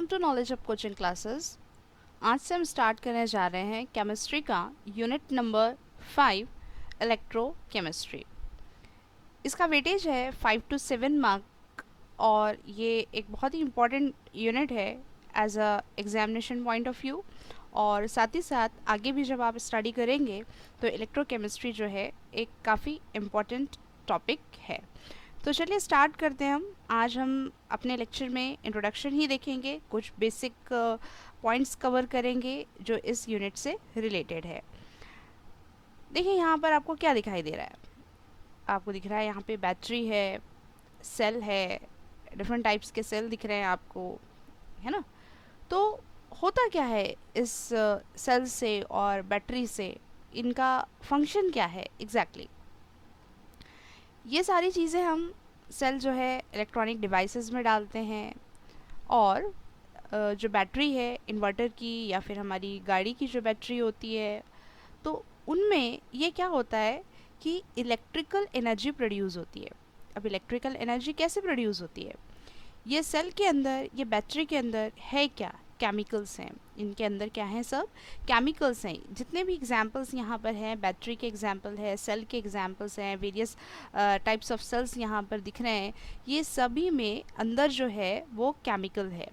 Welcome to knowledge of coaching classes. आज से हम स्टार्ट करने जा रहे हैं केमिस्ट्री का यूनिट नंबर 5 इलेक्ट्रोकेमिस्ट्री। इसका वेटेज है 5 to 7 मार्क और ये एक बहुत ही इम्पॉर्टेंट यूनिट है as a examination point of view. और साथ ही साथ आगे भी जब आप स्टडी करेंगे तो इलेक्ट्रोकेमिस्ट्री जो है एक काफ़ी इम्पॉर्टेंट टॉपिक है। तो चलिए स्टार्ट करते हैं। आज हम अपने लेक्चर में इंट्रोडक्शन ही देखेंगे, कुछ बेसिक पॉइंट्स कवर करेंगे जो इस यूनिट से रिलेटेड है। देखिए यहाँ पर आपको क्या दिखाई दे रहा है। आपको दिख रहा है यहाँ पे बैटरी है, सेल है, डिफरेंट टाइप्स के सेल दिख रहे हैं आपको, है ना। तो होता क्या है इस सेल से और बैटरी से, इनका फंक्शन क्या है एग्जैक्टली ये सारी चीज़ें हम सेल जो है इलेक्ट्रॉनिक डिवाइसेस में डालते हैं। और जो बैटरी है इन्वर्टर की या फिर हमारी गाड़ी की जो बैटरी होती है, तो उनमें ये क्या होता है कि इलेक्ट्रिकल एनर्जी प्रोड्यूस होती है। अब इलेक्ट्रिकल एनर्जी कैसे प्रोड्यूस होती है, ये सेल के अंदर, ये बैटरी के अंदर है क्या, केमिकल्स हैं। इनके अंदर क्या है, सब केमिकल्स हैं। जितने भी एग्जांपल्स यहाँ पर हैं, बैटरी के एग्जांपल है, सेल के एग्जांपल्स हैं, वेरियस टाइप्स ऑफ सेल्स यहाँ पर दिख रहे हैं। ये सभी में अंदर जो है वो केमिकल है।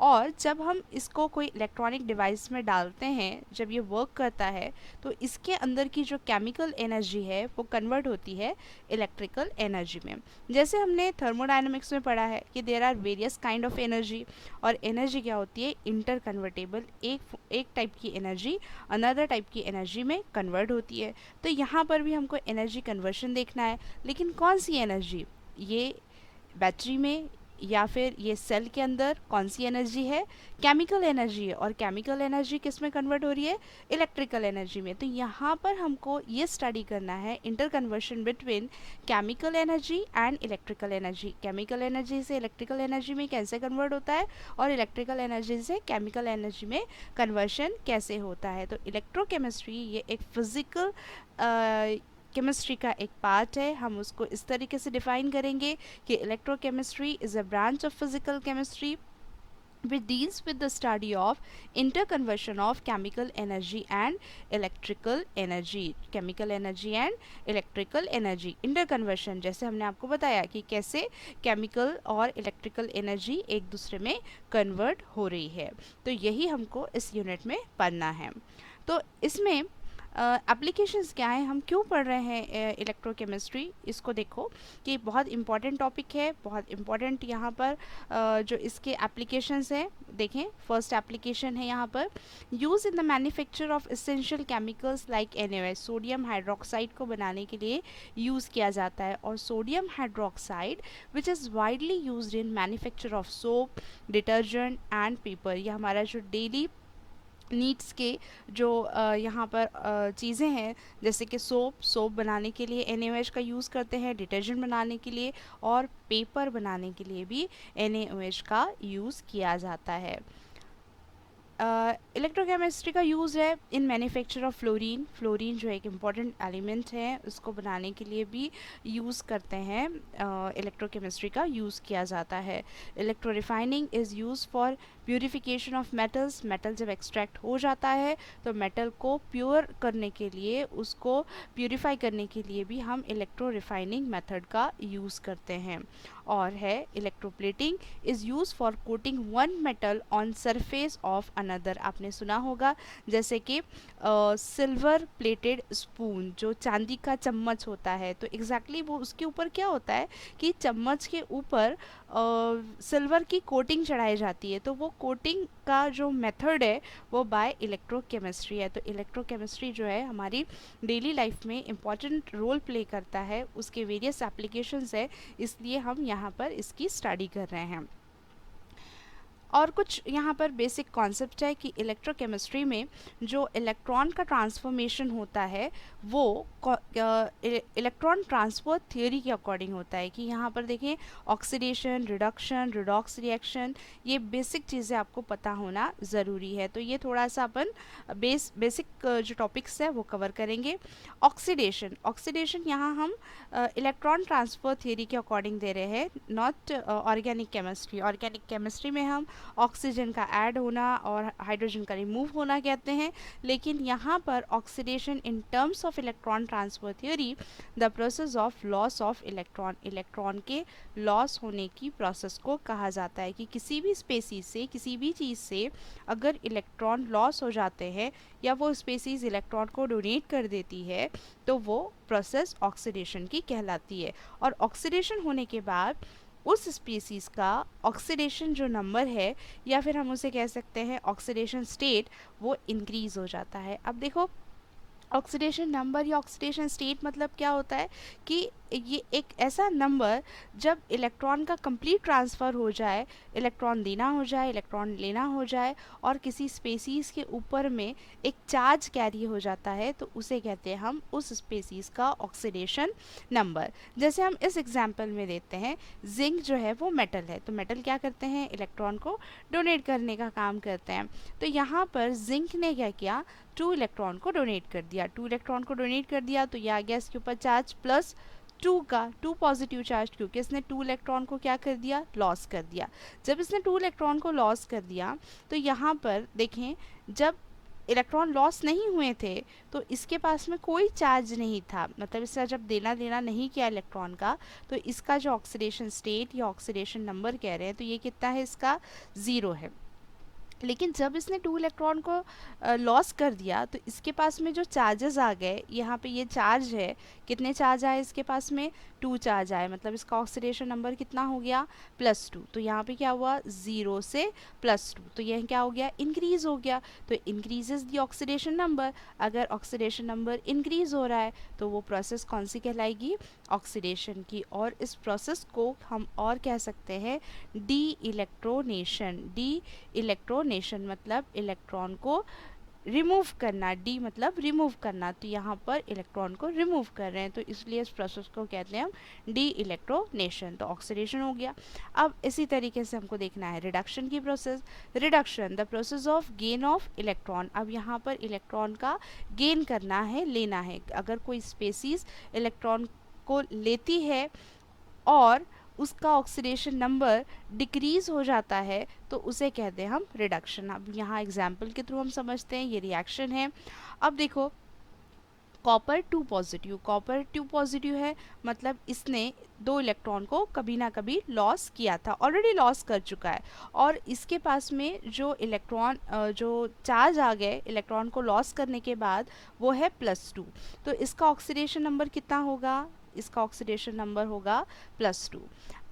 और जब हम इसको कोई इलेक्ट्रॉनिक डिवाइस में डालते हैं, जब ये वर्क करता है तो इसके अंदर की जो केमिकल एनर्जी है वो कन्वर्ट होती है इलेक्ट्रिकल एनर्जी में। जैसे हमने थर्मोडायनामिक्स में पढ़ा है कि there are various kind of energy, और एनर्जी क्या होती है, इंटर कन्वर्टेबल। एक टाइप की एनर्जी अनदर टाइप की एनर्जी में कन्वर्ट होती है। तो यहाँ पर भी हमको एनर्जी कन्वर्शन देखना है, लेकिन कौन सी एनर्जी, ये बैटरी में या फिर ये सेल के अंदर कौन सी एनर्जी है, केमिकल एनर्जी है। और केमिकल एनर्जी किस में कन्वर्ट हो रही है, इलेक्ट्रिकल एनर्जी में। तो यहाँ पर हमको ये स्टडी करना है inter conversion between chemical energy and electrical energy. Chemical energy से इलेक्ट्रिकल एनर्जी में कैसे कन्वर्ट होता है और इलेक्ट्रिकल एनर्जी से केमिकल एनर्जी में कन्वर्शन कैसे होता है। तो इलेक्ट्रोकेमिस्ट्री ये एक फिजिकल केमिस्ट्री का एक पार्ट है। हम उसको इस तरीके से डिफाइन करेंगे कि electrochemistry is a branch of physical chemistry which deals with the study of interconversion of chemical energy and electrical energy, chemical energy and electrical energy interconversion। जैसे हमने आपको बताया कि कैसे केमिकल और इलेक्ट्रिकल एनर्जी एक दूसरे में कन्वर्ट हो रही है। तो यही हमको इस यूनिट में पढ़ना है। तो इसमें एप्लीकेशंस क्या है, हम क्यों पढ़ रहे हैं इलेक्ट्रोकेमिस्ट्री, इसको देखो कि बहुत इंपॉर्टेंट टॉपिक है, बहुत इंपॉर्टेंट। यहाँ पर जो इसके एप्लीकेशंस हैं, देखें फर्स्ट एप्लीकेशन है यहाँ पर, use in the manufacture of essential chemicals like NaOH। Sodium hydroxide को बनाने के लिए यूज़ किया जाता है। और sodium hydroxide which is widely used in manufacture of soap, detergent and paper. यह हमारा जो डेली नीड्स के जो यहाँ पर चीज़ें हैं, जैसे कि सोप बनाने के लिए NaOH का यूज़ करते हैं, डिटर्जेंट बनाने के लिए, और पेपर बनाने के लिए भी NaOH का यूज़ किया जाता है। इलेक्ट्रोकेमिस्ट्री का यूज़ है इन मैन्युफैक्चर ऑफ फ्लोरीन। फ्लोरीन जो एक इम्पॉर्टेंट एलिमेंट है, उसको बनाने के लिए भी यूज़ करते हैं, इलेक्ट्रोकेमिस्ट्री का यूज़ किया जाता है। Electro refining is use for purification of metals. Metal जब एक्सट्रैक्ट हो जाता है तो मेटल को प्योर करने के लिए, उसको प्यूरिफाई करने के लिए भी हम इलेक्ट्रो रिफाइनिंग मेथड का यूज़ करते हैं। और है electroplating is use for coating one metal on surface of another. आपने सुना होगा जैसे कि सिल्वर प्लेटेड स्पून, जो चांदी का चम्मच होता है, तो एग्जैक्टली वो उसके ऊपर क्या होता है कि चम्मच के ऊपर सिल्वर की कोटिंग चढ़ाई जाती है। तो वो कोटिंग का जो मेथड है वो बाय इलेक्ट्रोकेमिस्ट्री है। तो इलेक्ट्रोकेमिस्ट्री जो है हमारी डेली लाइफ में इम्पॉर्टेंट रोल प्ले करता है, उसके वेरियस एप्लीकेशंस है, इसलिए हम यहाँ पर इसकी स्टडी कर रहे हैं। और कुछ यहाँ पर बेसिक कॉन्सेप्ट है कि इलेक्ट्रोकेमिस्ट्री में जो इलेक्ट्रॉन का ट्रांसफॉर्मेशन होता है वो इलेक्ट्रॉन ट्रांसफर थ्योरी के अकॉर्डिंग होता है। कि यहाँ पर देखें ऑक्सीडेशन, रिडक्शन, रिडॉक्स रिएक्शन, ये बेसिक चीज़ें आपको पता होना ज़रूरी है। तो ये थोड़ा सा अपन बेसिक जो टॉपिक्स है वो कवर करेंगे। ऑक्सीडेशन यहाँ हम इलेक्ट्रॉन ट्रांसफर थ्योरी के अकॉर्डिंग दे रहे हैं, not organic chemistry. Organic chemistry में हम ऑक्सीजन का ऐड होना और हाइड्रोजन का रिमूव होना कहते हैं। लेकिन यहाँ पर oxidation in terms of electron transfer theory the process of loss of electron, electron के लॉस होने की प्रोसेस को कहा जाता है कि किसी भी स्पेसीज से, किसी भी चीज़ से अगर इलेक्ट्रॉन लॉस हो जाते हैं या वो स्पेसीज इलेक्ट्रॉन को डोनेट कर देती है तो वो प्रोसेस ऑक्सीडेशन की कहलाती है। और ऑक्सीडेशन होने के बाद उस स्पीसीज़ का ऑक्सीडेशन जो नंबर है या फिर हम उसे कह सकते हैं ऑक्सीडेशन स्टेट, वो इंक्रीज़ हो जाता है। अब देखो ऑक्सीडेशन नंबर या ऑक्सीडेशन स्टेट मतलब क्या होता है कि ये एक ऐसा नंबर जब इलेक्ट्रॉन का कंप्लीट ट्रांसफ़र हो जाए, इलेक्ट्रॉन देना हो जाए, इलेक्ट्रॉन लेना हो जाए और किसी स्पेसीज़ के ऊपर में एक चार्ज कैरी हो जाता है तो उसे कहते हैं हम उस स्पेसीज़ का ऑक्सीडेशन नंबर। जैसे हम इस एग्जांपल में देते हैं, जिंक जो है वो मेटल है, तो मेटल क्या करते हैं, इलेक्ट्रॉन को डोनेट करने का काम करते हैं। तो यहाँ पर जिंक ने क्या किया, 2 इलेक्ट्रॉन को डोनेट कर दिया। 2 इलेक्ट्रॉन को डोनेट कर दिया तो यह आ गया इसके ऊपर चार्ज प्लस 2 का, 2 पॉजिटिव चार्ज, क्योंकि इसने 2 इलेक्ट्रॉन को क्या कर दिया, लॉस कर दिया। जब इसने 2 इलेक्ट्रॉन को लॉस कर दिया तो यहाँ पर देखें, जब इलेक्ट्रॉन लॉस नहीं हुए थे तो इसके पास में कोई चार्ज नहीं था, मतलब इसका जब देना लेना नहीं किया इलेक्ट्रॉन का, तो इसका जो ऑक्सीडेशन स्टेट या ऑक्सीडेशन नंबर कह रहे हैं तो ये कितना है, इसका 0 है। लेकिन जब इसने 2 इलेक्ट्रॉन को लॉस कर दिया तो इसके पास में जो चार्जेस आ गए, यहाँ पे ये चार्ज है, कितने चार्ज आए इसके पास में, 2 चार्ज आए, मतलब इसका ऑक्सीडेशन नंबर कितना हो गया, +2। तो यहाँ पे क्या हुआ, 0 से +2, तो यह क्या हो गया, इंक्रीज़ हो गया। तो इंक्रीजेज द ऑक्सीडेशन नंबर। अगर ऑक्सीडेशन नंबर इंक्रीज़ हो रहा है तो वो प्रोसेस कौन सी कहलाएगी, ऑक्सीडेशन की। और इस प्रोसेस को हम और कह सकते हैं डी इलेक्ट्रोनेशन। डी इलेक्ट्रोनेशन मतलब इलेक्ट्रॉन को रिमूव करना, डी मतलब रिमूव करना, तो यहाँ पर इलेक्ट्रॉन को रिमूव कर रहे हैं तो इसलिए इस प्रोसेस को कहते हैं हम डी इलेक्ट्रोनेशन। तो ऑक्सीडेशन हो गया। अब इसी तरीके से हमको देखना है रिडक्शन की process. Reduction the process of gain of electron. अब यहाँ पर इलेक्ट्रॉन का गेन करना है, लेना है। अगर कोई स्पेसीज इलेक्ट्रॉन को लेती है और उसका ऑक्सीडेशन नंबर डिक्रीज हो जाता है तो उसे कहते हैं हम रिडक्शन। अब यहाँ एग्जाम्पल के थ्रू हम समझते हैं, ये रिएक्शन है। अब देखो कॉपर 2 पॉजिटिव, कॉपर 2 पॉजिटिव है मतलब इसने 2 इलेक्ट्रॉन को कभी ना कभी लॉस किया था, ऑलरेडी लॉस कर चुका है। और इसके पास में जो इलेक्ट्रॉन जो चार्ज आ गए इलेक्ट्रॉन को लॉस करने के बाद वो है +2। तो इसका ऑक्सीडेशन नंबर कितना होगा, इसका ऑक्सीडेशन नंबर होगा +2।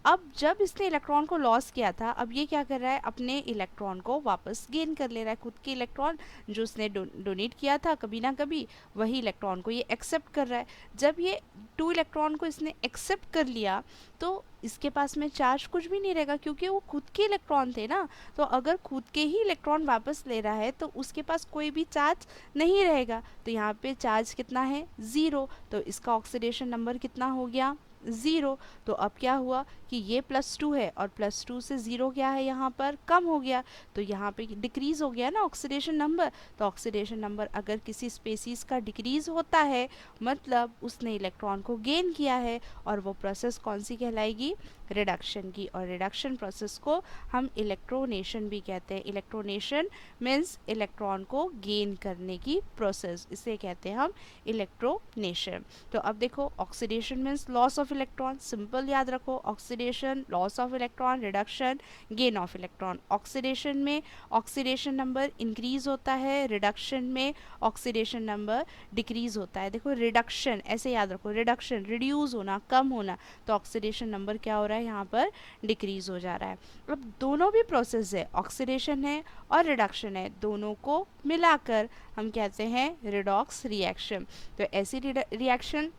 अब जब इसने इलेक्ट्रॉन को लॉस किया था, अब ये क्या कर रहा है, अपने इलेक्ट्रॉन को वापस गेन कर ले रहा है। खुद के इलेक्ट्रॉन जो उसने डोनेट किया था कभी ना कभी, वही इलेक्ट्रॉन को ये एक्सेप्ट कर रहा है। जब ये 2 इलेक्ट्रॉन को इसने एक्सेप्ट कर लिया तो इसके पास में चार्ज कुछ भी नहीं रहेगा, क्योंकि वो खुद के इलेक्ट्रॉन थे ना। तो अगर खुद के ही इलेक्ट्रॉन वापस ले रहा है तो उसके पास कोई भी चार्ज नहीं रहेगा। तो यहाँ पे चार्ज कितना है, 0। तो इसका ऑक्सीडेशन नंबर कितना हो गया, 0। तो अब क्या हुआ कि ये +2 है और +2 से 0 क्या है, यहाँ पर कम हो गया। तो यहाँ पे डिक्रीज़ हो गया ना ऑक्सीडेशन नंबर। तो ऑक्सीडेशन नंबर अगर किसी स्पेसीज़ का डिक्रीज़ होता है मतलब उसने इलेक्ट्रॉन को गेन किया है, और वो प्रोसेस कौन सी कहलाएगी, रिडक्शन की। और रिडक्शन प्रोसेस को हम इलेक्ट्रोनेशन भी कहते हैं। इलेक्ट्रोनेशन मीन्स इलेक्ट्रॉन को गेन करने की प्रोसेस, इसे कहते हैं हम इलेक्ट्रोनेशन। तो अब देखो oxidation means loss of electron, simple याद रखो, oxidation, loss of electron, reduction, gain of electron. Oxidation में ऑक्सीडेशन नंबर इंक्रीज होता है, रिडक्शन में ऑक्सीडेशन नंबर डिक्रीज होता है। देखो रिडक्शन ऐसे याद रखो, रिडक्शन रिड्यूस होना, कम होना, तो ऑक्सीडेशन नंबर क्या हो रहा है, यहाँ पर डिक्रीज हो जा रहा है। अब दोनों भी प्रोसेस है, ऑक्सीडेशन है और रिडक्शन है, दोनों को मिलाकर हम कहते हैं रिडॉक्स रिएक्शन। तो ऐसी रिएक्शन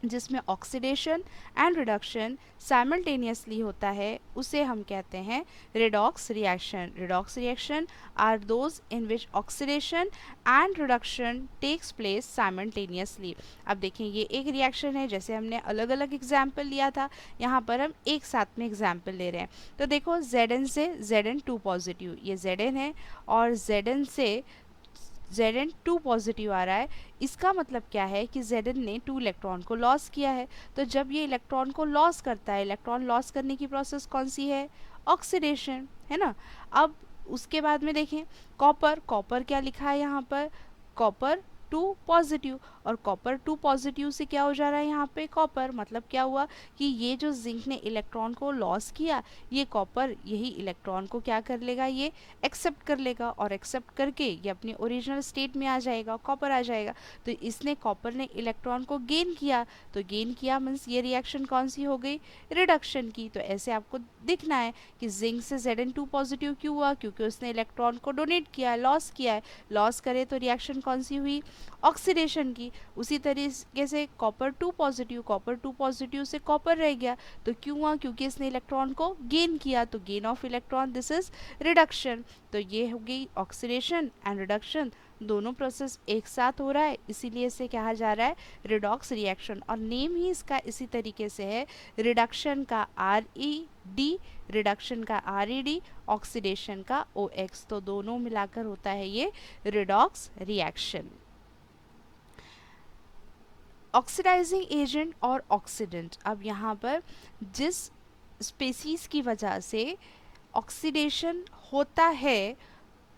जिसमें ऑक्सीडेशन एंड रिडक्शन साइमल्टेनियसली होता है उसे हम कहते हैं redox reaction. Redox reaction are those in which oxidation and reduction takes place simultaneously. अब देखें ये एक रिएक्शन है, जैसे हमने अलग अलग एग्जाम्पल लिया था, यहाँ पर हम एक साथ में एग्जाम्पल ले रहे हैं। तो देखो Zn से Zn2 पॉजिटिव, ये Zn है, और Zn से Zn2 पॉजिटिव आ रहा है। इसका मतलब क्या है कि Zn ने 2 इलेक्ट्रॉन को लॉस किया है। तो जब ये इलेक्ट्रॉन को लॉस करता है, इलेक्ट्रॉन लॉस करने की प्रोसेस कौन सी है, ऑक्सीडेशन। है ना। अब उसके बाद में देखें कॉपर, कॉपर क्या लिखा है यहाँ पर, कॉपर 2 पॉजिटिव, और कॉपर 2 पॉजिटिव से क्या हो जा रहा है यहाँ पे कॉपर, मतलब क्या हुआ कि ये जो जिंक ने इलेक्ट्रॉन को लॉस किया, ये कॉपर यही इलेक्ट्रॉन को क्या कर लेगा, ये एक्सेप्ट कर लेगा, और एक्सेप्ट करके ये अपने ओरिजिनल स्टेट में आ जाएगा, कॉपर आ जाएगा। तो इसने कॉपर ने इलेक्ट्रॉन को गेन किया, तो गेन किया मीन्स ये रिएक्शन कौन सी हो गई, रिडक्शन की। तो ऐसे आपको दिखना है कि जिंक से Zn2 पॉजिटिव क्यों हुआ, क्योंकि उसने इलेक्ट्रॉन को डोनेट किया है, लॉस किया है, लॉस करे तो रिएक्शन कौन सी हुई, ऑक्सीडेशन की। उसी तरीके से कॉपर 2 पॉजिटिव, कॉपर 2 पॉजिटिव से कॉपर रह गया, तो क्यों हुआ, क्योंकि इसने इलेक्ट्रॉन को गेन किया, तो gain of electron this is reduction. तो ये हो गई ऑक्सीडेशन एंड रिडक्शन, दोनों प्रोसेस एक साथ हो रहा है, इसीलिए इसे कहा जा रहा है रिडॉक्स रिएक्शन, और नेम ही इसका इसी तरीके से है, रिडक्शन का RED, रिडक्शन का RED, ऑक्सीडेशन का OX, तो दोनों मिलाकर होता है ये रिडॉक्स रिएक्शन। ऑक्सीडाइजिंग एजेंट और ऑक्सीडेंट, अब यहाँ पर जिस स्पेसीज की वजह से ऑक्सीडेशन होता है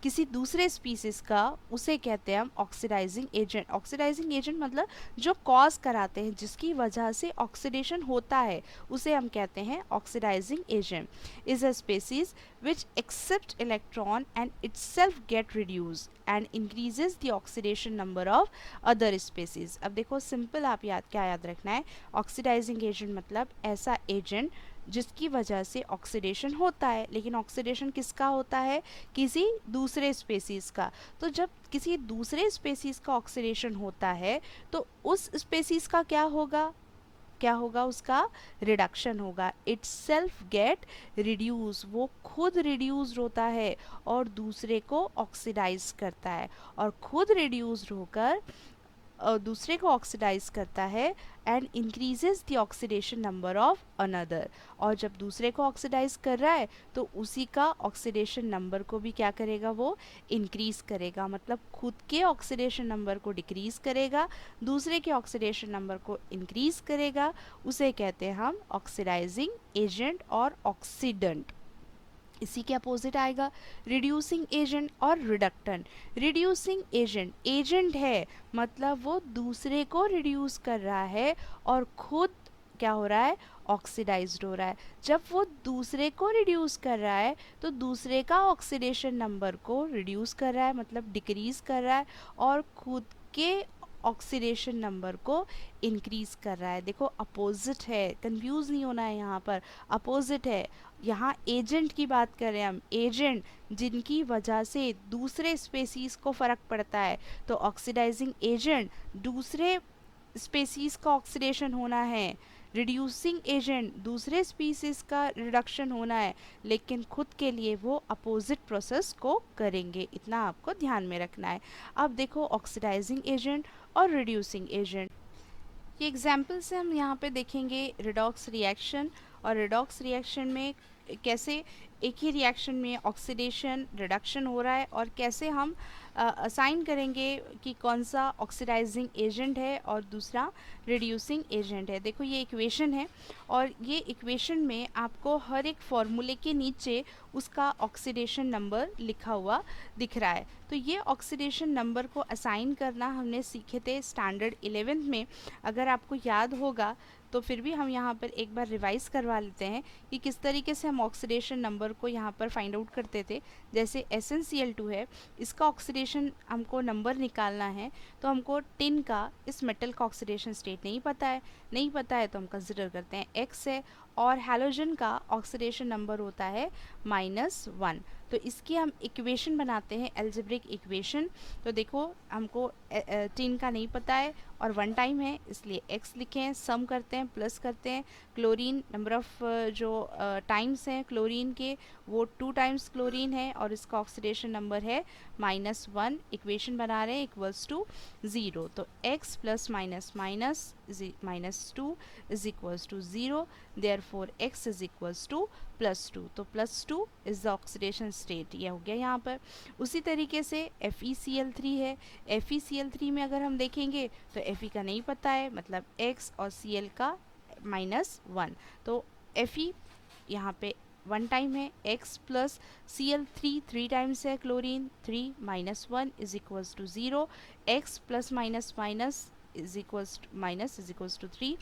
किसी दूसरे स्पीसीज का, उसे कहते हैं हम ऑक्सीडाइजिंग एजेंट। ऑक्सीडाइजिंग एजेंट मतलब जो कॉज कराते हैं, जिसकी वजह से ऑक्सीडेशन होता है, उसे हम कहते हैं oxidising agent. Is a species which accept electron and itself get reduced and increases the oxidation number of other species। अब देखो सिंपल आप क्या याद रखना है, ऑक्सीडाइजिंग एजेंट मतलब ऐसा एजेंट जिसकी वजह से ऑक्सीडेशन होता है, लेकिन ऑक्सीडेशन किसका होता है, किसी दूसरे स्पेसीज का। तो जब किसी दूसरे स्पेसीज का ऑक्सीडेशन होता है तो उस स्पेसीज का क्या होगा, क्या होगा, उसका रिडक्शन होगा, इट्स सेल्फ गेट रिड्यूस, वो खुद रिड्यूस्ड होता है और दूसरे को ऑक्सीडाइज करता है, और खुद रिड्यूस्ड होकर दूसरे को ऑक्सीडाइज करता है and increases the oxidation number of another, और जब दूसरे को ऑक्सीडाइज कर रहा है तो उसी का ऑक्सीडेशन नंबर को भी क्या करेगा, वो इंक्रीज करेगा, मतलब खुद के ऑक्सीडेशन नंबर को डिक्रीज करेगा, दूसरे के ऑक्सीडेशन नंबर को इंक्रीज करेगा, उसे कहते हैं हम ऑक्सीडाइजिंग एजेंट और ऑक्सीडेंट। इसी के अपोजिट आएगा रिड्यूसिंग एजेंट और रिडक्टेंट। रिड्यूसिंग एजेंट, एजेंट है मतलब वो दूसरे को रिड्यूस कर रहा है और खुद क्या हो रहा है, ऑक्सीडाइज्ड हो रहा है। जब वो दूसरे को रिड्यूस कर रहा है तो दूसरे का ऑक्सीडेशन नंबर को रिड्यूस कर रहा है, मतलब डिक्रीज कर रहा है, और खुद के ऑक्सीडेशन नंबर को इंक्रीज कर रहा है। देखो अपोजिट है, कंफ्यूज नहीं होना है, यहाँ पर अपोजिट है। यहाँ एजेंट की बात कर रहे हैं हम, एजेंट जिनकी वजह से दूसरे स्पेसीज को फर्क पड़ता है, तो ऑक्सीडाइजिंग एजेंट दूसरे स्पेसीज का ऑक्सीडेशन होना है, रिड्यूसिंग एजेंट दूसरे स्पीसीज का रिडक्शन होना है, लेकिन खुद के लिए वो अपोजिट प्रोसेस को करेंगे, इतना आपको ध्यान में रखना है। अब देखो ऑक्सीडाइजिंग एजेंट और रिड्यूसिंग एजेंट, ये एग्जाम्पल से हम यहाँ पे देखेंगे रिडॉक्स रिएक्शन, और रिडॉक्स रिएक्शन में कैसे एक ही रिएक्शन में ऑक्सीडेशन रिडक्शन हो रहा है, और कैसे हम असाइन करेंगे कि कौन सा ऑक्सीडाइजिंग एजेंट है और दूसरा रिड्यूसिंग एजेंट है। देखो ये इक्वेशन है, और ये इक्वेशन में आपको हर एक फॉर्मूले के नीचे उसका ऑक्सीडेशन नंबर लिखा हुआ दिख रहा है। तो ये ऑक्सीडेशन नंबर को असाइन करना हमने सीखे थे स्टैंडर्ड 11th में, अगर आपको याद होगा तो फिर भी हम यहाँ पर एक बार रिवाइज करवा लेते हैं कि किस तरीके से हम ऑक्सीडेशन नंबर को यहाँ पर फाइंड आउट करते थे। जैसे SnCl2 है, इसका ऑक्सीडेशन हमको नंबर निकालना है, तो हमको टिन का इस मेटल का ऑक्सीडेशन स्टेट नहीं पता है, नहीं पता है तो हम कंसिडर करते हैं X है, और हैलोजन का ऑक्सीडेशन नंबर होता है -1। तो इसकी हम इक्वेशन बनाते हैं, एल्जेब्रिक इक्वेशन। तो देखो हमको टिन का नहीं पता है और 1 टाइम है, इसलिए x लिखे हैं, सम करते हैं, प्लस करते हैं, क्लोरीन नंबर ऑफ जो टाइम्स हैं क्लोरीन के वो 2 टाइम्स क्लोरीन है, और इसका ऑक्सीडेशन नंबर है -1, इक्वेशन बना रहे हैं इक्वल्स टू 0। तो x plus minus minus -2 is equals to 0, therefore x is equals to +2। तो +2 इज द ऑक्सीडेशन स्टेट, ये हो गया यहाँ पर। उसी तरीके से FeCl3 है, FeCl3 में अगर हम देखेंगे तो Fe का नहीं पता है, मतलब x और Cl का -1, तो Fe यहाँ पे वन टाइम है, x plus Cl3 three times है chlorine, 3 minus 1 is equals to 0, x plus minus minus is equals to 3,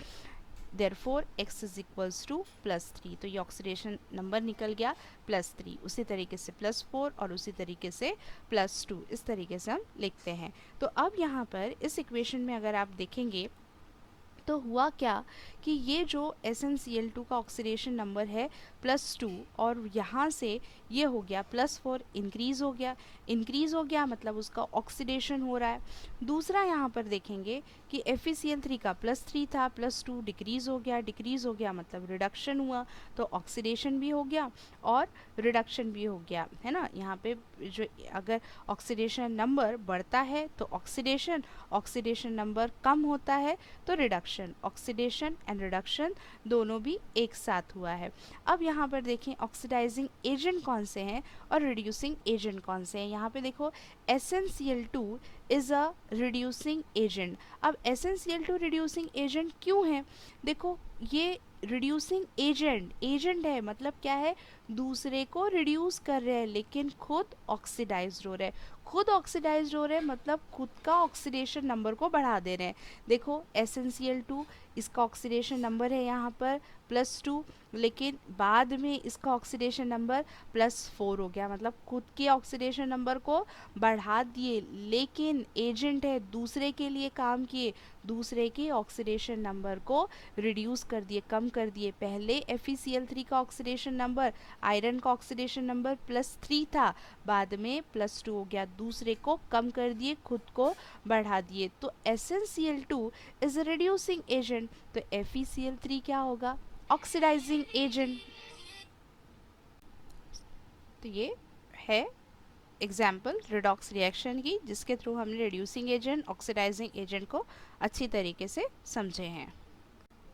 therefore x is equals to +3। तो ये ऑक्सीडेशन नंबर निकल गया +3। उसी तरीके से +4 और उसी तरीके से +2, इस तरीके से हम लिखते हैं। तो अब यहाँ पर इस इक्वेशन में अगर आप देखेंगे तो हुआ क्या कि ये जो SnCl2 का ऑक्सीडेशन नंबर है +2 और यहाँ से ये हो गया +4, इंक्रीज़ हो गया मतलब उसका ऑक्सीडेशन हो रहा है। दूसरा यहाँ पर देखेंगे कि FeCl3 का +3 था, +2 डिक्रीज़ हो गया मतलब रिडक्शन हुआ, तो ऑक्सीडेशन भी हो गया और रिडक्शन भी हो गया, है ना। यहाँ पे जो अगर ऑक्सीडेशन नंबर बढ़ता है तो ऑक्सीडेशन नंबर कम होता है तो रिडक्शन, ऑक्सीडेशन एंड रिडक्शन दोनों भी एक साथ हुआ है। अब यहाँ पर देखें ऑक्सीडाइजिंग एजेंट कौन से हैं और रिड्यूसिंग एजेंट कौन से हैं। यहाँ पे देखो SnCl2 is a reducing agent. अब SnCl2 रिड्यूसिंग एजेंट क्यों है? देखो ये रिड्यूसिंग एजेंट है, मतलब क्या है, दूसरे को रिड्यूस कर रहे हैं लेकिन खुद ऑक्सीडाइज्ड हो रहे हैं। मतलब खुद का ऑक्सीडेशन नंबर को बढ़ा दे रहे हैं। देखो SnCl2 इसका ऑक्सीडेशन नंबर है यहाँ पर +2, लेकिन बाद में इसका ऑक्सीडेशन नंबर +4 हो गया, मतलब खुद के ऑक्सीडेशन नंबर को बढ़ा दिए लेकिन एजेंट है, दूसरे के लिए काम किए, दूसरे के ऑक्सीडेशन नंबर को रिड्यूस कर दिए, कम कर दिए। पहले FeCl3 का ऑक्सीडेशन नंबर, आयरन का ऑक्सीडेशन नंबर +3 था, बाद में +2 हो गया, दूसरे को कम कर दिए, खुद को बढ़ा दिए। तो SnCl2 is a reducing agent, तो FeCl3 क्या होगा, ऑक्सीडाइजिंग एजेंट। तो ये है एग्जाम्पल रिडॉक्स रिएक्शन की, जिसके थ्रू हमने रिड्यूसिंग एजेंट, ऑक्सीडाइजिंग एजेंट को अच्छी तरीके से समझे हैं।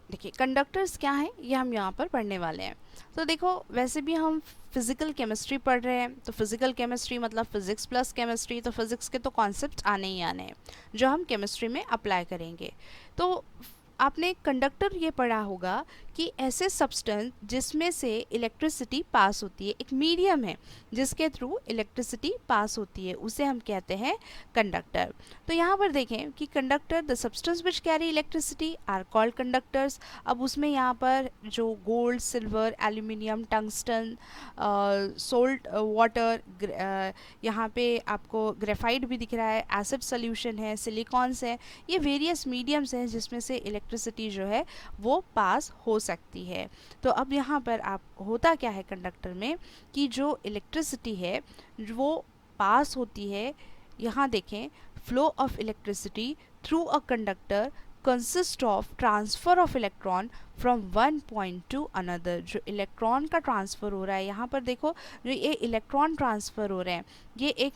देखिए कंडक्टर्स क्या हैं ये हम यहाँ पर पढ़ने वाले हैं। तो देखो वैसे भी हम फिज़िकल केमिस्ट्री पढ़ रहे हैं, तो फिज़िकल केमिस्ट्री मतलब फिज़िक्स प्लस केमिस्ट्री, तो फिज़िक्स के तो कॉन्सेप्ट आने ही आने हैं जो हम केमिस्ट्री में अप्लाई करेंगे। तो आपने कंडक्टर ये पढ़ा होगा कि ऐसे सब्सटेंस जिसमें से इलेक्ट्रिसिटी पास होती है, एक मीडियम है जिसके थ्रू इलेक्ट्रिसिटी पास होती है, उसे हम कहते हैं कंडक्टर। तो यहाँ पर देखें कि conductor, the substance which carry electricity are called conductors. अब उसमें यहाँ पर जो gold, silver, aluminium, tungsten, salt water, यहाँ पे आपको ग्रेफाइट भी दिख रहा है, एसिड सोल्यूशन है, सिलिकॉन्स है, ये वेरियस मीडियम्स हैं जिसमें से इलेक्ट्रिसिटी जो है वो पास हो सकती है। तो अब यहाँ पर आप होता क्या है कंडक्टर में कि जो इलेक्ट्रिसिटी है वो पास होती है, यहाँ देखें flow of electricity through a conductor consist of transfer of electron from one point two another. जो इलेक्ट्रॉन का ट्रांसफ़र हो रहा है, यहाँ पर देखो जो ये इलेक्ट्रॉन ट्रांसफ़र हो रहे हैं, ये एक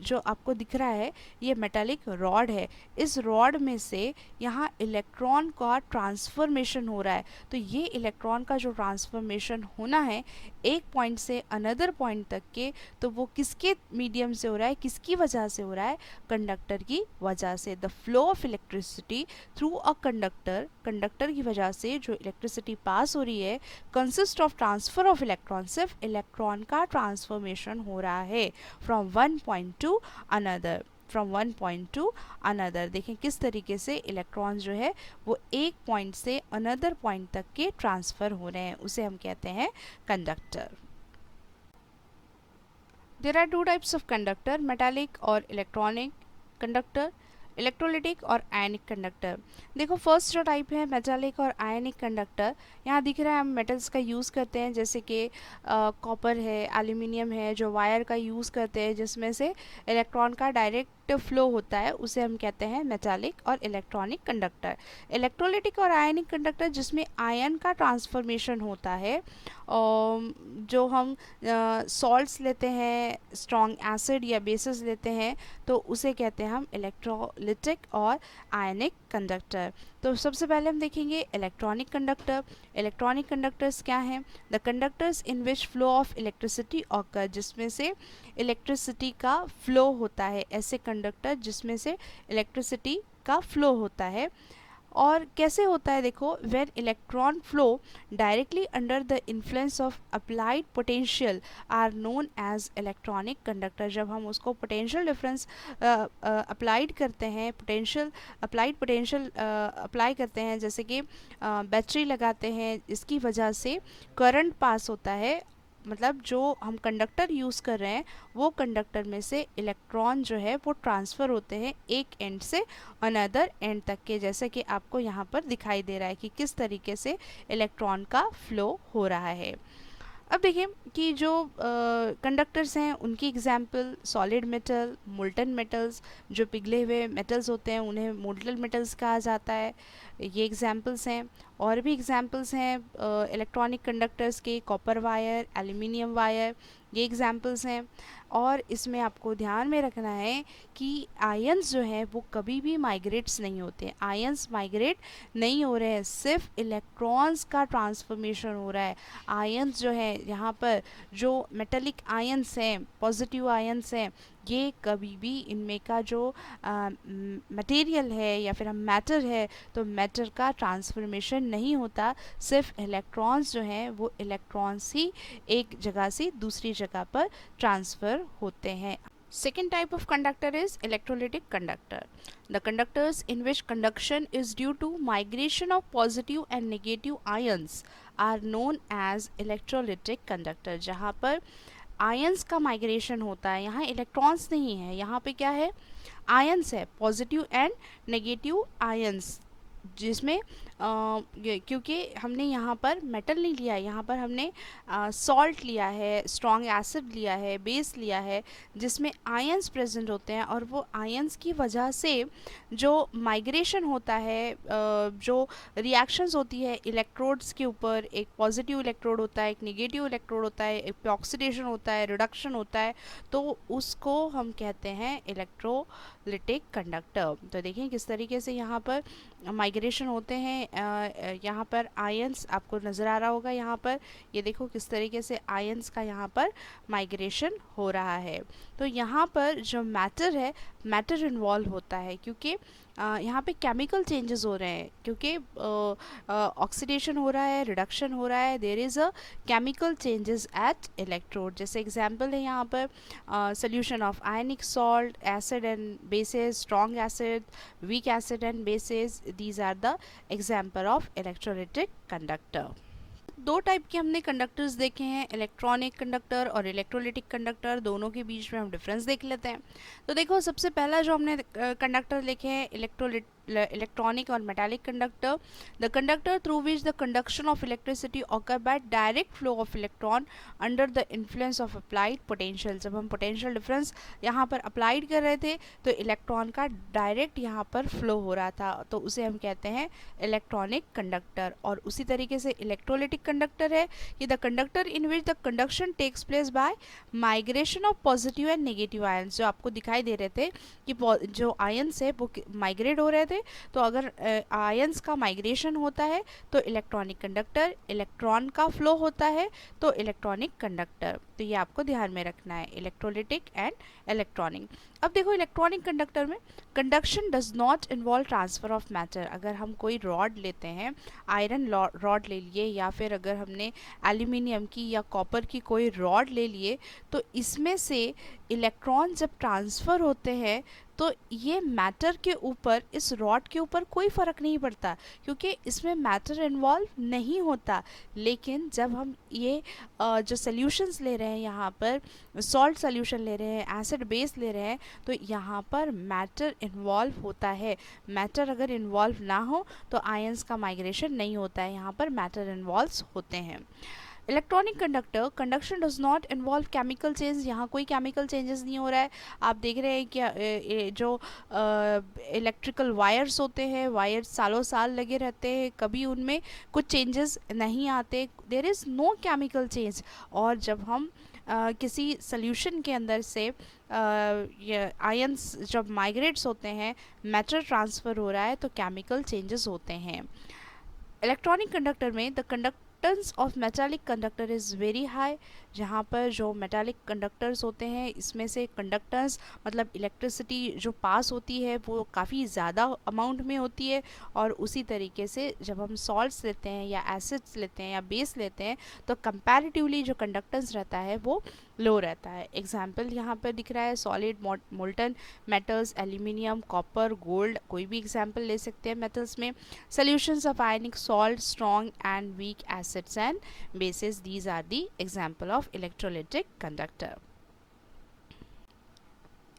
जो आपको दिख रहा है ये मेटालिक रॉड है, इस रॉड में से यहाँ इलेक्ट्रॉन का ट्रांसफॉर्मेशन हो रहा है। तो ये इलेक्ट्रॉन का जो ट्रांसफॉर्मेशन होना है एक पॉइंट से अनदर पॉइंट तक के, तो वो किसके मीडियम से हो रहा है, किसकी वजह से हो रहा है, कंडक्टर की वजह से। The flow of electricity through a conductor, conductor की वजह से जो इलेक्ट्रिसिटी पास हो रही है consist of transfer of electron, सिर्फ इलेक्ट्रॉन का ट्रांसफॉर्मेशन हो रहा है from one point two another, from one point two another. देखें किस तरीके से इलेक्ट्रॉन जो है वो एक पॉइंट से अनदर पॉइंट तक के ट्रांसफ़र हो रहे हैं, उसे हम कहते हैं conductor. There are two types of conductor, metallic और इलेक्ट्रॉनिक कंडक्टर, इलेक्ट्रोलिटिक और आयनिक कंडक्टर। देखो फर्स्ट जो टाइप है मेटालिक और आयनिक कंडक्टर, यहाँ दिख रहा है हम मेटल्स का यूज़ करते हैं, जैसे कि कॉपर है, एल्यूमिनियम है, जो वायर का यूज़ करते हैं जिसमें से इलेक्ट्रॉन का डायरेक्ट फ्लो होता है, उसे हम कहते हैं मेटालिक और इलेक्ट्रॉनिक कंडक्टर। इलेक्ट्रोलिटिक और आयनिक कंडक्टर जिसमें आयन का ट्रांसफॉर्मेशन होता है, जो हम सॉल्ट्स लेते हैं, स्ट्रॉन्ग एसिड या बेसिस लेते हैं, तो उसे कहते हैं हम इलेक्ट्रोलिटिक और आयनिक कंडक्टर। तो सबसे पहले हम देखेंगे इलेक्ट्रॉनिक कंडक्टर। इलेक्ट्रॉनिक कंडक्टर्स क्या हैं? The conductors in which flow of electricity occur, जिसमें से इलेक्ट्रिसिटी का फ्लो होता है, ऐसे कंडक्टर जिसमें से इलेक्ट्रिसिटी का फ्लो होता है। और कैसे होता है देखो, when electron flow directly under the influence of applied potential are known as electronic conductor. जब हम उसको पोटेंशियल डिफरेंस अप्लाइड करते हैं, अप्लाइड पोटेंशियल अप्लाई करते हैं, जैसे कि बैटरी लगाते हैं, इसकी वजह से करंट पास होता है, मतलब जो हम कंडक्टर यूज़ कर रहे हैं वो कंडक्टर में से इलेक्ट्रॉन जो है वो ट्रांसफ़र होते हैं एक एंड से अनदर एंड तक के, जैसे कि आपको यहाँ पर दिखाई दे रहा है कि किस तरीके से इलेक्ट्रॉन का फ्लो हो रहा है। अब देखिए कि जो कंडक्टर्स हैं उनकी example solid metal, molten metals, जो पिघले हुए मेटल्स होते हैं उन्हें मोल्टन मेटल्स कहा जाता है, ये एग्जाम्पल्स हैं। और भी एग्जाम्पल्स हैं इलेक्ट्रॉनिक कंडक्टर्स के, कॉपर वायर, एल्यूमिनियम वायर, ये एग्जाम्पल्स हैं। और इसमें आपको ध्यान में रखना है कि आयंस जो है वो कभी भी माइग्रेट्स नहीं होते, आयंस माइग्रेट नहीं हो रहे हैं, सिर्फ इलेक्ट्रॉन्स का ट्रांसफॉर्मेशन हो रहा है। आयंस जो है यहाँ पर जो मेटेलिक आयंस हैं, पॉजिटिव आयंस हैं, ये कभी भी इनमें का जो मटेरियल है या फिर हम मैटर है, तो मैटर का ट्रांसफॉर्मेशन नहीं होता, सिर्फ इलेक्ट्रॉन्स जो हैं वो इलेक्ट्रॉन्स ही एक जगह से दूसरी जगह पर ट्रांसफ़र होते हैं। Second type of conductor is electrolytic conductor. The conductors in which conduction is due to migration of positive and negative ions are known as electrolytic conductor. जहाँ पर आयंस का माइग्रेशन होता है, यहाँ इलेक्ट्रॉन्स नहीं है, यहाँ पे क्या है, आयंस है, पॉजिटिव एंड नेगेटिव आयंस, जिसमें क्योंकि हमने यहाँ पर मेटल नहीं लिया है, यहाँ पर हमने सॉल्ट लिया है, स्ट्रॉन्ग एसिड लिया है, बेस लिया है, जिसमें आयंस प्रेजेंट होते हैं, और वो आयंस की वजह से जो माइग्रेशन होता है, जो रिएक्शंस होती है इलेक्ट्रोड्स के ऊपर, एक पॉजिटिव इलेक्ट्रोड होता है, एक नेगेटिव इलेक्ट्रोड होता है, एक पे ऑक्सीडेशन होता है, रिडक्शन होता है, तो उसको हम कहते हैं इलेक्ट्रोलिटिक कंडक्टर। तो देखिए किस तरीके से यहाँ पर माइग्रेशन होते हैं, यहाँ पर आयंस आपको नज़र आ रहा होगा, यहाँ पर ये देखो किस तरीके से आयंस का यहाँ पर माइग्रेशन हो रहा है। तो यहाँ पर जो मैटर है, मैटर इन्वॉल्व होता है, क्योंकि यहाँ पे केमिकल चेंजेस हो रहे हैं, क्योंकि ऑक्सीडेशन हो रहा है, रिडक्शन हो रहा है, there is a chemical changes at electrode. जैसे एग्जांपल है यहाँ पर solution of ionic salt, acid and bases, strong acid, weak acid and bases, these are the example of electrolytic conductor. दो टाइप के हमने कंडक्टर्स देखे हैं, इलेक्ट्रॉनिक कंडक्टर और इलेक्ट्रोलिटिक कंडक्टर, दोनों के बीच में हम डिफरेंस देख लेते हैं। तो देखो सबसे पहला जो हमने कंडक्टर देखे हैं इलेक्ट्रॉनिक और metallic conductor, the conductor through which the conduction of electricity occur by direct flow of electron under the influence of applied potential. जब हम पोटेंशियल डिफरेंस यहाँ पर अप्लाइड कर रहे थे तो इलेक्ट्रॉन का डायरेक्ट यहाँ पर फ्लो हो रहा था, तो उसे हम कहते हैं इलेक्ट्रॉनिक कंडक्टर। और उसी तरीके से इलेक्ट्रोलिटिक कंडक्टर है कि the conductor in which the conduction takes place by migration of positive and negative ions. जो आपको दिखाई दे रहे थे कि जो आयंस है वो माइग्रेट हो रहे थे, तो अगर आयंस का माइग्रेशन होता है तो इलेक्ट्रॉनिक कंडक्टर, इलेक्ट्रॉन का फ्लो होता है तो इलेक्ट्रॉनिक कंडक्टर। तो ये आपको ध्यान में रखना है, इलेक्ट्रोलिटिक एंड इलेक्ट्रॉनिक। अब देखो इलेक्ट्रॉनिक कंडक्टर में conduction does not involve transfer of matter. अगर हम कोई रॉड लेते हैं, आयरन रॉड ले लिए, या फिर अगर हमने एल्यूमिनियम की या कॉपर की कोई रॉड ले लिए, तो इसमें से इलेक्ट्रॉन जब ट्रांसफ़र होते हैं तो ये मैटर के ऊपर, इस रॉड के ऊपर कोई फ़र्क नहीं पड़ता, क्योंकि इसमें मैटर इन्वॉल्व नहीं होता। लेकिन जब हम ये जो सॉल्यूशंस ले रहे हैं, यहाँ पर सॉल्ट सॉल्यूशन ले रहे हैं, एसिड बेस ले रहे हैं, तो यहाँ पर मैटर इन्वॉल्व होता है। मैटर अगर इन्वॉल्व ना हो तो आयंस का माइग्रेशन नहीं होता है, यहाँ पर मैटर इन्वॉल्व होते हैं। Electronic conductor conduction does not involve chemical change, यहाँ कोई केमिकल चेंजेस नहीं हो रहा है। आप देख रहे हैं कि जो इलेक्ट्रिकल वायर्स होते हैं, वायर्स सालों साल लगे रहते हैं, कभी उनमें कुछ चेंजेस नहीं आते, there is no chemical change. और जब हम किसी सॉल्यूशन के अंदर से आयंस जब माइग्रेट्स होते हैं, मैटर ट्रांसफ़र हो रहा है, तो केमिकल चेंजेस होते हैं। इलेक्ट्रॉनिक कंडक्टर में the conductance of metallic conductor is very high, जहाँ पर जो मेटालिक कंडक्टर्स होते हैं इसमें से कंडक्टेंस मतलब इलेक्ट्रिसिटी जो पास होती है वो काफ़ी ज़्यादा अमाउंट में होती है। और उसी तरीके से जब हम सॉल्ट्स लेते हैं या एसिड्स लेते हैं या बेस लेते हैं तो कंपैरेटिवली जो कंडक्टेंस रहता है वो लो रहता है। एग्जाम्पल यहाँ पर दिख रहा है solid molten metals, aluminium, copper, gold, कोई भी एग्जाम्पल ले सकते हैं मेटल्स में। Solutions of ionic salt, strong and weak acids and bases, these are the example of electrolytic conductor.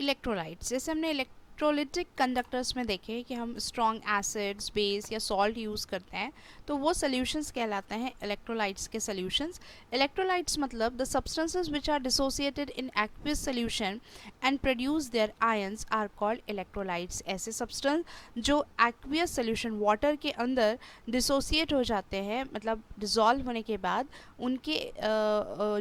Electrolytes, जैसे हमने इलेक्ट्रोलिटिक कंडक्टर्स में देखे कि हम स्ट्रॉन्ग एसिड्स, बेस या सॉल्ट यूज़ करते हैं तो वो सॉल्यूशंस कहलाते हैं इलेक्ट्रोलाइट्स के सॉल्यूशंस। इलेक्ट्रोलाइट्स मतलब the substances which are dissociated in aqueous solution and produce their ions are called electrolytes. ऐसे सब्सटेंस जो एक्वियस सॉल्यूशन वाटर के अंदर डिसोसिएट हो जाते हैं, मतलब डिज़ोल्व होने के बाद उनके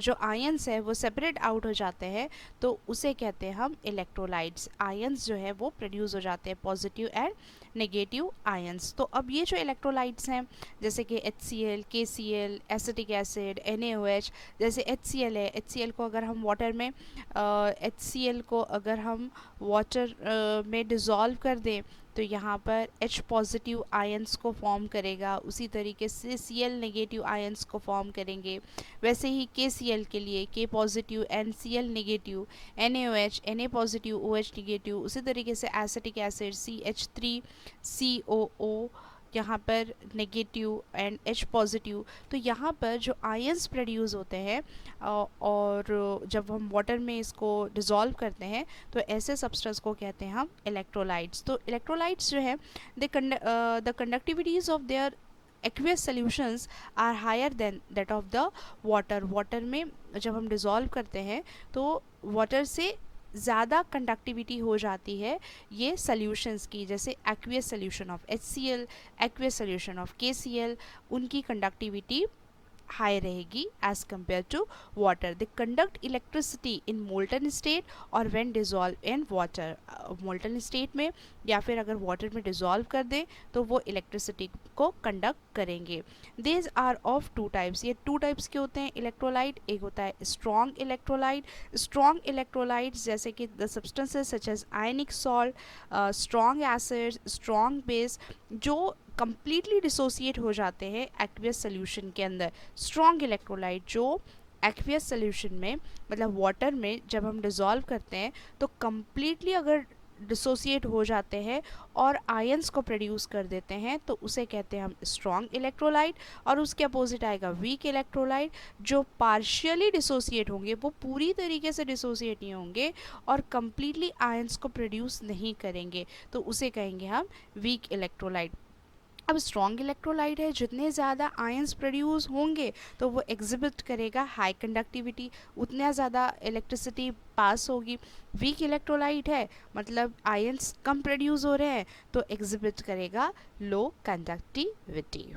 जो आयंस है वो सेपरेट आउट हो जाते हैं, तो उसे कहते हैं हम इलेक्ट्रोलाइट्स। आयंस जो है वो प्रोड्यूस हो जाते हैं, पॉजिटिव एंड नेगेटिव आयंस। तो अब ये जो इलेक्ट्रोलाइट्स हैं जैसे कि HCl, KCl, acetic acid, NaOH, जैसे HCl है, HCl को अगर हम वाटर में HCl को अगर हम वाटर में डिज़ोल्व कर दें तो यहाँ पर H पॉजिटिव आयंस को फॉर्म करेगा, उसी तरीके से Cl नेगेटिव आयंस को फॉर्म करेंगे। वैसे ही KCl के लिए K positive and Cl negative, NaOH Na positive OH negative, उसी तरीके से एसिटिक एसिड CH3COO यहाँ पर नेगेटिव एंड H पॉजिटिव। तो यहाँ पर जो आयंस प्रोड्यूस होते हैं और जब हम वाटर में इसको डिज़ोल्व करते हैं तो ऐसे सब्सटेंस को कहते हैं हम इलेक्ट्रोलाइट्स। तो इलेक्ट्रोलाइट्स जो है the conductivities of their aqueous solutions are higher than that of the water. Water में जब हम डिज़ोल्व करते हैं तो वाटर से ज़्यादा कंडक्टिविटी हो जाती है ये सॉल्यूशंस की, जैसे aqueous solution of HCl, aqueous solution of KCl, उनकी कंडक्टिविटी हाई रहेगी as compare to water. They conduct electricity in molten state और when dissolve in water. Molten state में या फिर अगर वाटर में डिज़ोल्व कर दें तो वो इलेक्ट्रिसिटी को कंडक्ट करेंगे। These are of two types, ये टू टाइप्स के होते हैं इलेक्ट्रोलाइट। एक होता है स्ट्रॉन्ग इलेक्ट्रोलाइट। स्ट्रॉन्ग इलेक्ट्रोलाइट्स जैसे कि the substances such as ionic salt, strong acid, strong base, जो कंप्लीटली डिसोसिएट हो जाते हैं एक्वियस सॉल्यूशन के अंदर। स्ट्रॉन्ग इलेक्ट्रोलाइट जो एक्वियस सॉल्यूशन में मतलब वाटर में जब हम डिज़ोल्व करते हैं तो कंप्लीटली अगर डिसोसिएट हो जाते हैं और आयंस को प्रोड्यूस कर देते हैं तो उसे कहते हैं हम स्ट्रॉन्ग इलेक्ट्रोलाइट। और उसके अपोजिट आएगा वीक इलेक्ट्रोलाइट जो पार्शियली डिसोसिएट होंगे, वो पूरी तरीके से डिसोसिएट नहीं होंगे और कंप्लीटली आयंस को प्रोड्यूस नहीं करेंगे, तो उसे कहेंगे हम वीक इलेक्ट्रोलाइट। अब स्ट्रॉन्ग इलेक्ट्रोलाइट है, जितने ज़्यादा आयंस प्रोड्यूस होंगे तो वो एग्जिबिट करेगा हाई कंडक्टिविटी, उतना ज़्यादा इलेक्ट्रिसिटी पास होगी। वीक इलेक्ट्रोलाइट है मतलब आयंस कम प्रोड्यूस हो रहे हैं तो एग्जिबिट करेगा लो कंडक्टिविटी।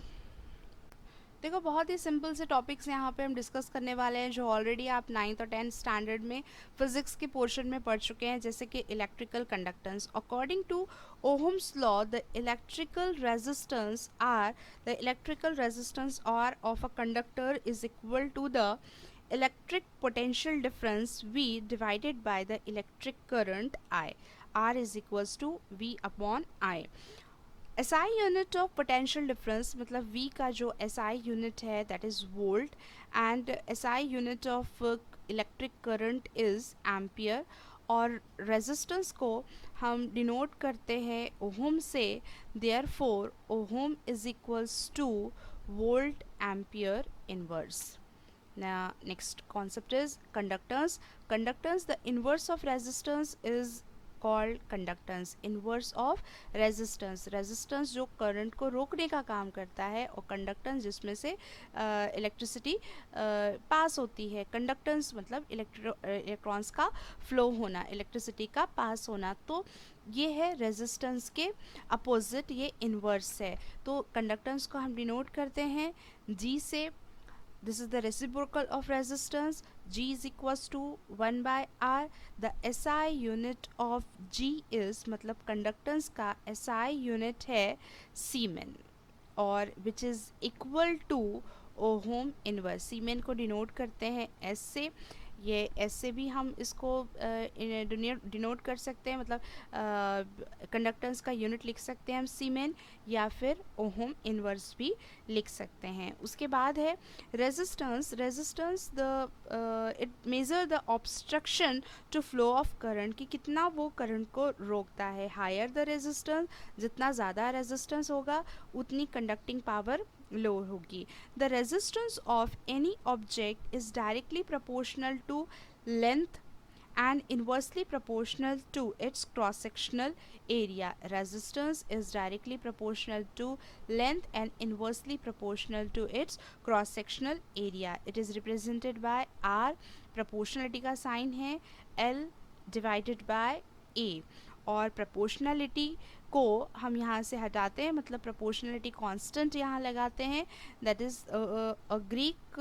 देखो बहुत ही सिंपल से टॉपिक्स यहाँ पे हम डिस्कस करने वाले हैं जो ऑलरेडी आप 9th और 10th स्टैंडर्ड में फिजिक्स के पोर्शन में पढ़ चुके हैं, जैसे कि electrical conductance. According to Ohm's law the electrical resistance R of a conductor is equal to the electric potential difference V divided by the electric current I. R is equals to V upon I. SI unit of potential difference मतलब V का जो SI unit है that is volt and SI unit of electric current is ampere. और resistance को हम denote करते हैं ohm से, therefore ohm is equals two volt ampere inverse. Now next concept is conductance. Conductance, the inverse of resistance is called conductance. Inverse of resistance, resistance जो current को रोकने का काम करता है और कंडक्टेंस जिसमें से इलेक्ट्रिसिटी पास होती है। कंडक्टेंस मतलब इलेक्ट्रॉन्स का फ्लो होना, इलेक्ट्रिसिटी का पास होना। तो ये है रेजिस्टेंस के अपोजिट, ये इन्वर्स है। तो कंडक्टेंस को हम डिनोट करते हैं G से। This is the reciprocal of resistance. G is equals to 1 by R. The SI unit of G is मतलब conductance का SI unit है Siemens और which is equal to ohm inverse. Siemen को denote करते हैं S से, ये S से भी हम इसको डिनोट कर सकते हैं, मतलब कंडक्टेंस का यूनिट लिख सकते हैं हम सीमेन, या फिर ओहम इनवर्स भी लिख सकते हैं। उसके बाद है resistance. Resistance the it measure the obstruction to flow of current, कि कितना वो करंट को रोकता है। हायर द रेजिस्टेंस, जितना ज़्यादा रेजिस्टेंस होगा उतनी कंडक्टिंग पावर लो होगी। The resistance of any object is directly proportional to length and inversely proportional to its cross-sectional area. Resistance is directly proportional to length and inversely proportional to its cross-sectional area. It is represented by R, proportionality का sign है, L divided by A, और proportionality को हम यहाँ से हटाते हैं, मतलब proportionality constant यहाँ लगाते हैं, दैट इज़ ग्रीक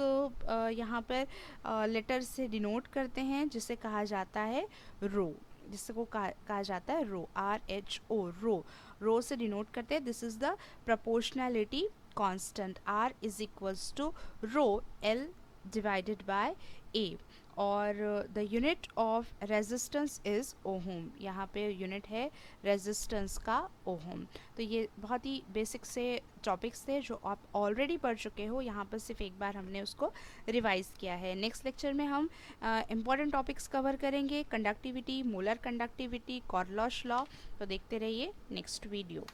यहाँ पर लेटर से डिनोट करते हैं जिसे कहा जाता है रो, जिसको कहा जाता है रो, RHO, रो से डिनोट करते हैं। This is the proportionality constant, R is equals to rho L divided by A, और the unit of resistance is ohm, यहाँ पे यूनिट है रेजिस्टेंस का ओहम। तो ये बहुत ही बेसिक से टॉपिक्स थे जो आप ऑलरेडी पढ़ चुके हो, यहाँ पर सिर्फ एक बार हमने उसको रिवाइज किया है। नेक्स्ट लेक्चर में हम इम्पॉर्टेंट टॉपिक्स कवर करेंगे, कंडक्टिविटी, मोलर कंडक्टिविटी, कॉरलॉश लॉ। तो देखते रहिए नेक्स्ट वीडियो।